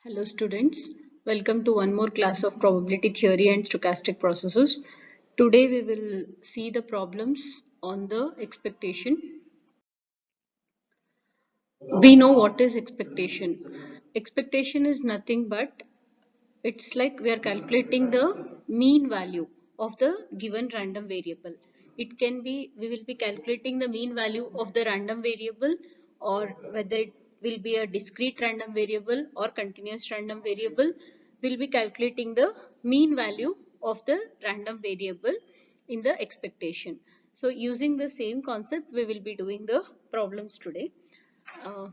Hello students, welcome to one more class of probability theory and stochastic processes. Today we will see the problems on the expectation. We know what is expectation. Expectation is nothing but it's like we are calculating the mean value of the given random variable. It can be, we will be calculating the mean value of the random variable, or whether it will be a discrete random variable or continuous random variable. We'll be calculating the mean value of the random variable in the expectation. So using the same concept, we will be doing the problems today. Uh,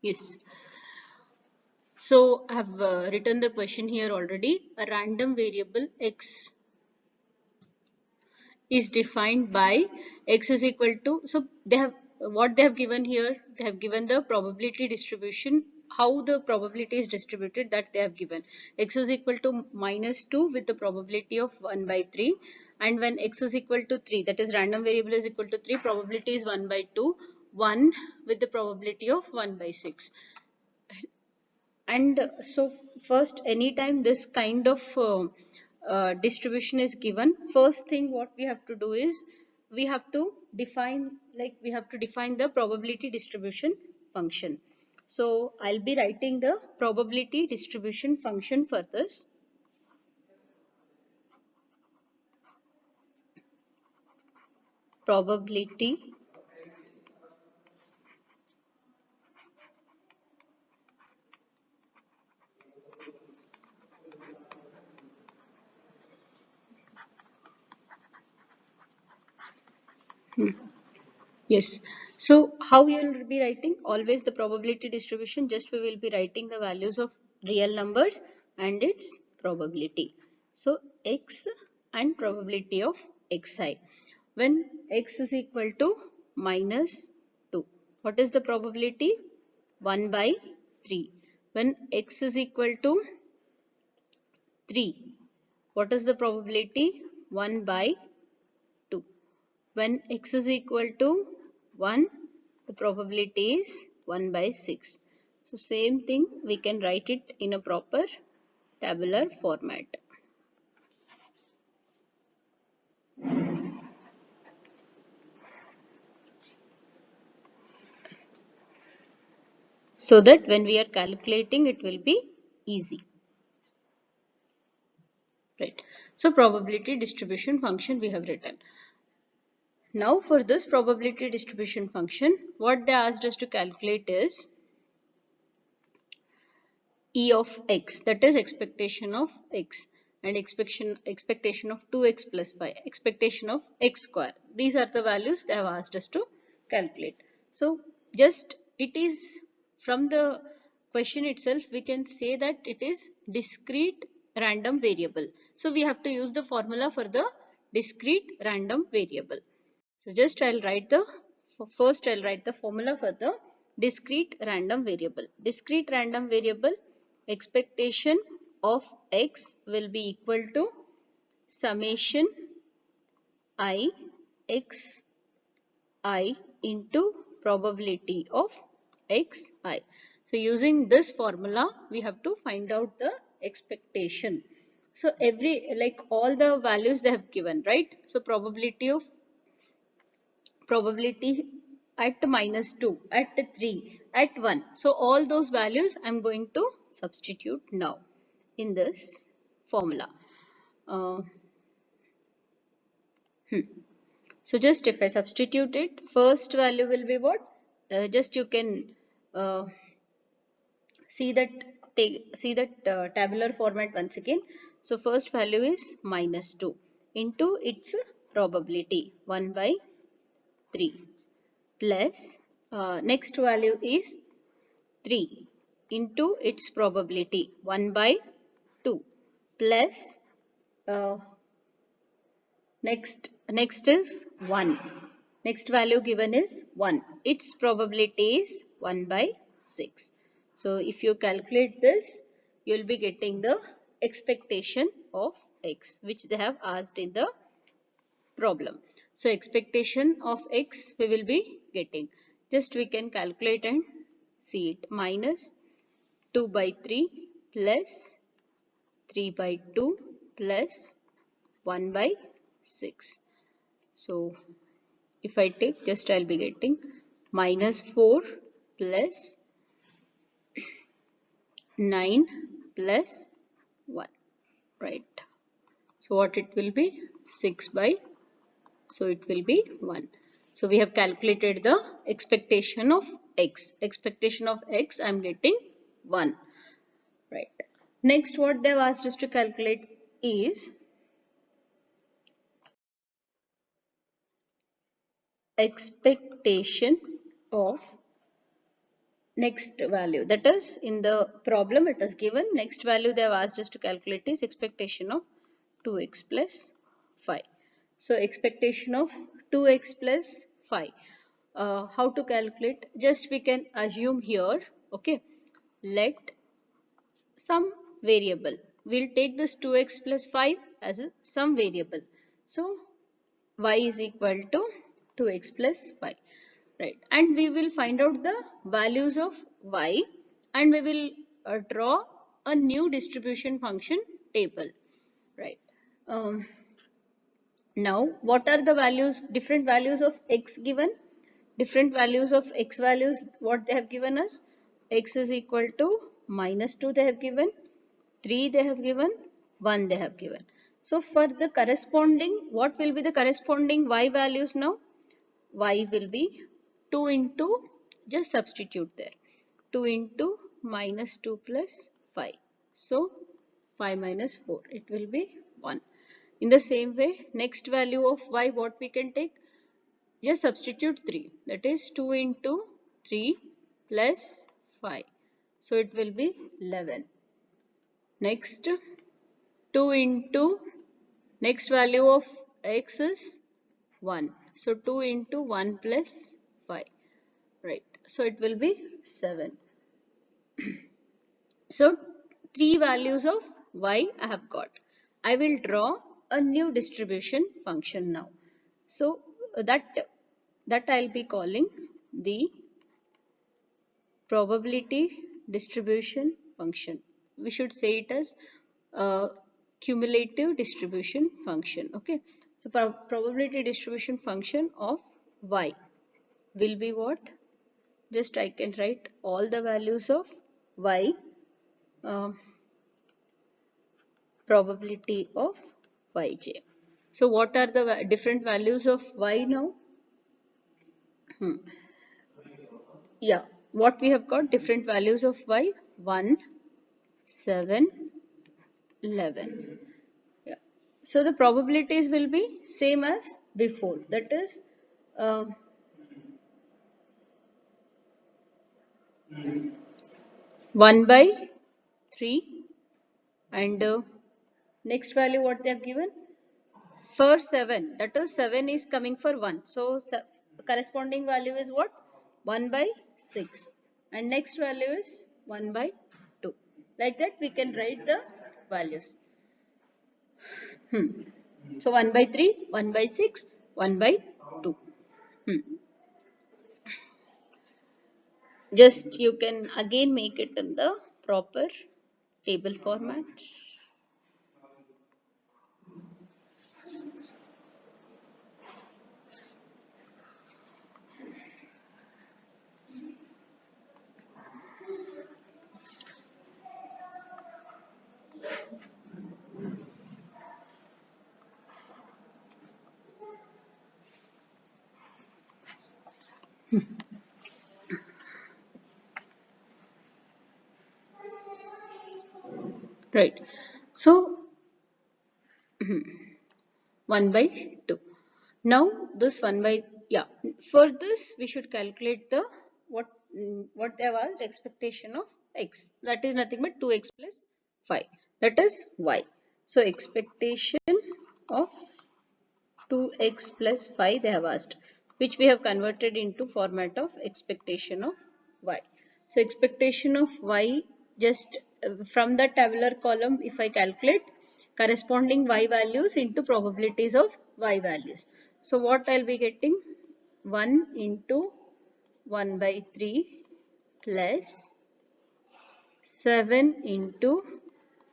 yes. So I have written the question here already. A random variable x is defined by x is equal to, so they have, what they have given here, they have given the probability distribution, how the probability is distributed, that they have given. X is equal to -2 with the probability of 1 by 3, and when x is equal to 3, that is random variable is equal to 3, probability is 1 by 2, 1 with the probability of 1 by 6. And so first, anytime this kind of distribution is given, first thing what we have to do is we have to define, the probability distribution function. So I'll be writing the probability distribution function for this. Probability Yes. So how you will be writing? Always the probability distribution, just we will be writing the values of real numbers and its probability. So x and probability of xi. When x is equal to -2, what is the probability? 1 by 3. When x is equal to 3, what is the probability? 1 by 2. When x is equal to 1, the probability is 1 by 6. So same thing, we can write it in a proper tabular format. So that when we are calculating, it will be easy. Right. So probability distribution function we have written. Now for this probability distribution function, what they asked us to calculate is E of x, that is expectation of x, and expectation of 2x plus y, expectation of x square. These are the values they have asked us to calculate. So just it is from the question itself we can say that it is discrete random variable. So we have to use the formula for the discrete random variable. So just I'll write the first I'll write the formula for the discrete random variable. Discrete random variable, expectation of x will be equal to summation I x I into probability of xi. So using this formula we have to find out the expectation. So every, like all the values they have given, right? So probability at -2, at 3, at 1. So all those values I'm going to substitute now in this formula. Uh, So just if I substitute it, first value will be what? Just you can uh, see that, tabular format once again. So first value is -2 into its probability 1 by 3 plus next value is 3 into its probability 1 by 2 plus uh, next is 1. Next value given is 1. Its probability is 1 by 6. So if you calculate this, you will be getting the expectation of x which they have asked in the problem. So expectation of x we will be getting. Just we can calculate and see it. Minus 2 by 3 plus 3 by 2 plus 1 by 6. So if I take, just I'll be getting minus 4 plus 9 plus 1, right? So what it will be? 6 by, so it will be 1. So we have calculated the expectation of x. Expectation of x I am getting 1, right? Next what they have asked us to calculate is expectation of next value. That is, in the problem it is given next value they have asked us to calculate is expectation of 2x plus 5. So expectation of 2x plus 5. How to calculate? Just we can assume here, okay, let some variable. We'll take this 2x plus 5 as some variable. So y is equal to 2x plus 5, right? And we will find out the values of y, and we will draw a new distribution function table, right? Now what are the values, different values of x given? Different values of x values, what they have given us? X is equal to minus 2 they have given, 3 they have given, 1 they have given. So for the corresponding, what will be the corresponding y values now? Y will be 2 into, just substitute there, 2 into minus 2 plus 5. So 5 minus 4, it will be 1. In the same way, next value of y, what we can take? Just substitute 3. That is 2 into 3 plus 5. So it will be 11. Next, 2 into, next value of x is 1. So 2 into 1 plus 5. Right. So it will be 7. So 3 values of y I have got. I will draw a new distribution function now. So that I'll be calling the probability distribution function. We should say it as cumulative distribution function. Okay. So probability distribution function of y will be what? Just I can write all the values of y, probability of yj. So what are the different values of y now? Yeah, what we have got, different values of y, 1, 7, 11. Yeah. So the probabilities will be same as before. That is, uh, 1 by 3, and next value what they have given? For 7, that is 7 is coming for 1. So corresponding value is what? 1 by 6. And next value is 1 by 2. Like that we can write the values. So 1 by 3, 1 by 6, 1 by 2. Just you can again make it in the proper table format. Right. So 1 by 2. Now this 1 by, yeah, for this we should calculate the what they have asked, expectation of x. That is nothing but 2x plus 5. That is y. So expectation of 2x plus 5 they have asked, which we have converted into format of expectation of y. So expectation of y, just from the tabular column if I calculate corresponding y values into probabilities of y values. So what I'll be getting? 1 into 1 by 3 plus 7 into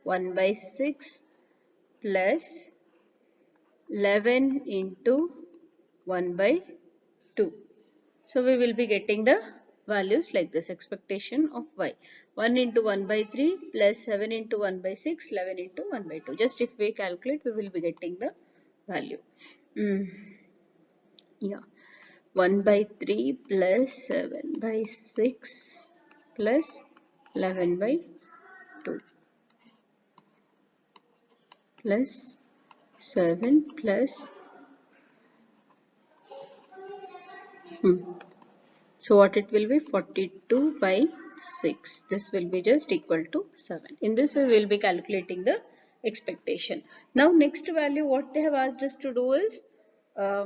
1 by 6 plus 11 into 1 by 2. So we will be getting the values like this, expectation of y. 1 into 1 by 3 plus 7 into 1 by 6, 11 into 1 by 2. Just if we calculate, we will be getting the value. Yeah. 1 by 3 plus 7 by 6 plus 11 by 2 plus 7 plus so what it will be? 42 by 6. This will be just equal to 7. In this way, we will be calculating the expectation. Now, next value, what they have asked us to do is, uh,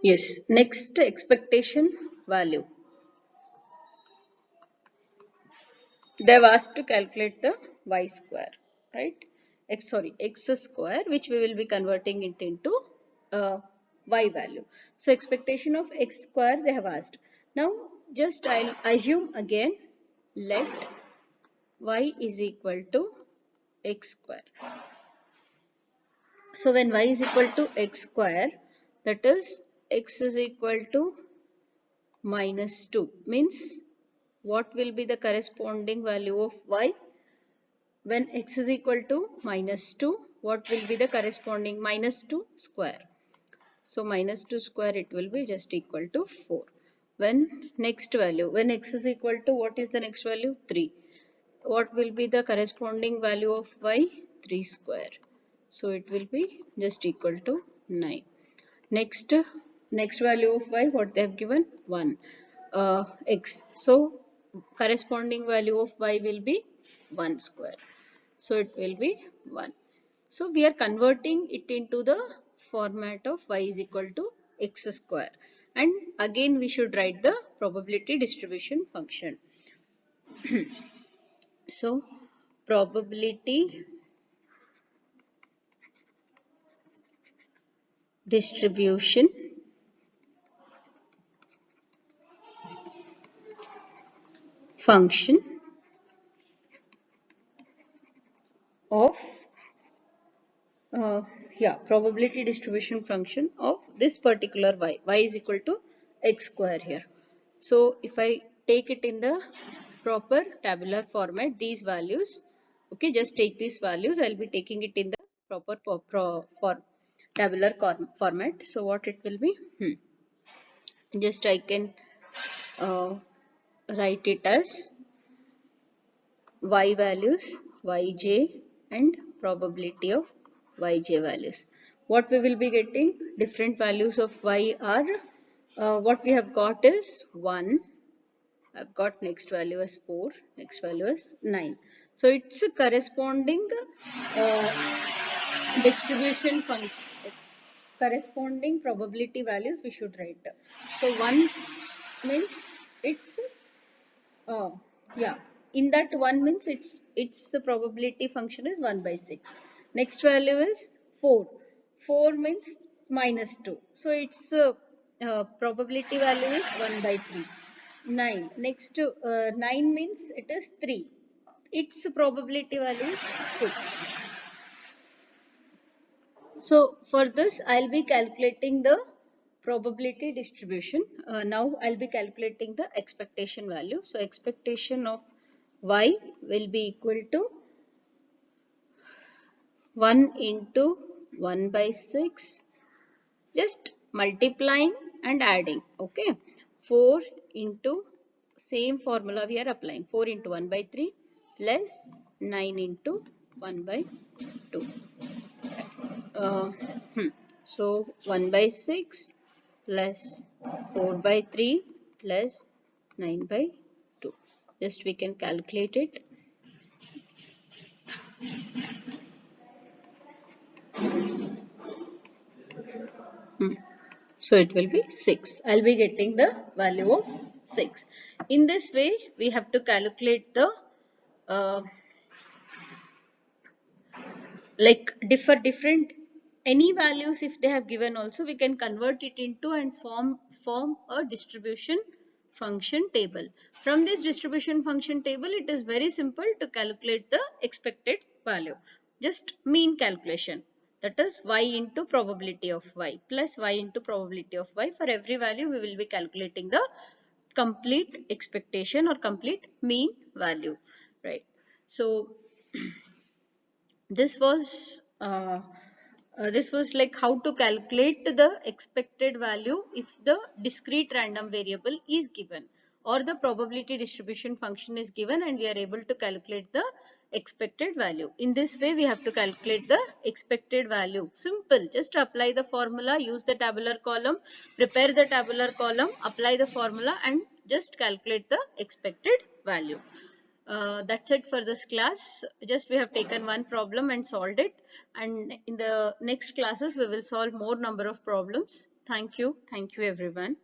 yes, next expectation value. They have asked to calculate the y square, right? X square, which we will be converting it into y value. So expectation of x square they have asked. Now just I'll assume again, let y is equal to x square. So when y is equal to x square, that is x is equal to minus 2, means what will be the corresponding value of y? When x is equal to minus 2, what will be the corresponding minus 2 square? So minus 2 square, it will be just equal to 4. When next value, when x is equal to, what is the next value? 3. What will be the corresponding value of y? 3 square. So it will be just equal to 9. Next, next value of y, what they have given? 1. X. So corresponding value of y will be 1 square. So it will be 1. So we are converting it into the format of y is equal to x square. And again we should write the probability distribution function. So probability distribution function of probability distribution function of this particular y is equal to x square here. So if I take it in the proper tabular format, these values, okay, just take these values, I'll be taking it in the proper tabular format. So what it will be, just I can uh, write it as y values, yj, and probability of yj values. What we will be getting, different values of y are, what we have got is 1, I've got next value as 4, next value is 9. So it's a corresponding uh, distribution function, corresponding probability values we should write. So 1 means it's oh, yeah. In that 1 means its probability function is 1 by 6. Next value is 4. 4 means minus 2. So its probability value is 1 by 3. 9. Next 9 means it is 3. Its probability value is 2. So for this, I'll be calculating the probability distribution. Now I'll be calculating the expectation value. So expectation of y will be equal to 1 into 1 by 6, just multiplying and adding. Okay, 4 into, same formula we are applying, 4 into 1 by 3 plus 9 into 1 by 2. Uh, so 1 by 6 plus 4 by 3 plus 9 by 2. Just we can calculate it. So it will be 6. I'll be getting the value of 6. In this way, we have to calculate the like different any values if they have given also, we can convert it into and form a distribution function table. From this distribution function table, it is very simple to calculate the expected value. Just mean calculation, that is y into probability of y plus y into probability of y. For every value we will be calculating the complete expectation or complete mean value, right? So this was like how to calculate the expected value if the discrete random variable is given or the probability distribution function is given and we are able to calculate the expected value. In this way we have to calculate the expected value. Simple, just apply the formula, use the tabular column, prepare the tabular column, apply the formula and just calculate the expected value. That's it for this class. Just we have taken one problem and solved it, and in the next classes we will solve more number of problems. Thank you everyone.